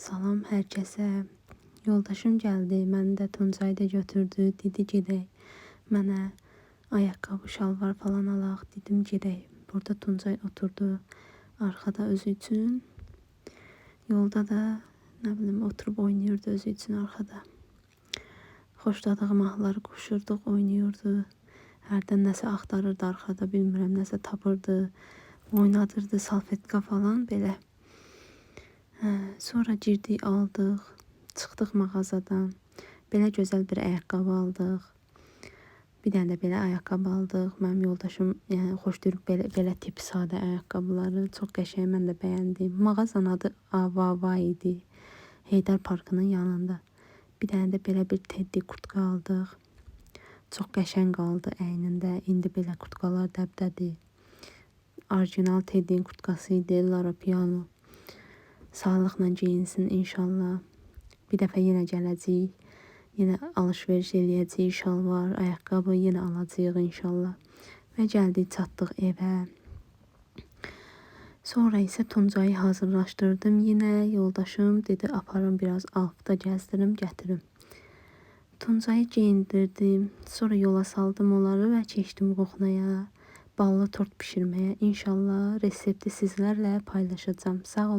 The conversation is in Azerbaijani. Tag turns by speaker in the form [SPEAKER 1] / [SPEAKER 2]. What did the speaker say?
[SPEAKER 1] Salam hər kəsə. Yoldaşım gəldi, məni də Tuncayı da götürdü, dedi gedək. Mənə ayaqqabı, şalvar falan alaq, dedim gedək. Burada Tuncay oturdu arxada özü üçün. Yolda da nə bilim oturub oynayırdı özü üçün arxada. Xoşladığı mahnıları qoşurduq, oynayırdı. Hərdən nəsə axtarırdı arxada, bilmirəm, nəsə tapırdı, oynadırdı, salfetka falan belə. Sonra girdik, aldıq, çıxdıq mağazadan. Belə gözəl bir ayaqqabı aldıq. Bir dənə də belə ayaqqabı aldıq. Mənim yoldaşım yəni xoşlayır belə tip sadə ayaqqabıları. Çox qəşəng, mən də bəyəndim. Mağazanın adı Avava idi. Heydər Parkının yanında. Bir dənə də belə bir teddy kurtka aldıq. Çox qəşəng qaldı əynində. İndi belə kurtkalar dəbdədir. Orijinal Teddy'nin kurtkası idi, Lara Piano. Sağlıqla geyinsin inşallah. Bir dəfə yenə gələcəyik. Yenə alış-veriş eləyəcəyik, şalvar, ayaqqabı yenə alacağıq inşallah. Və gəldik, çatdıq evə. Sonra isə Tuncayı hazırlaşdırdım yenə. Yoldaşım dedi aparım biraz alfda gəzdirim, gətirim. Tuncayı geyindirdim. Sonra yola saldım onları və keçdim Qoxnaya. Ballı tort bişirməyə. İnşallah resepti sizlərlə paylaşacağım. Sağ olun.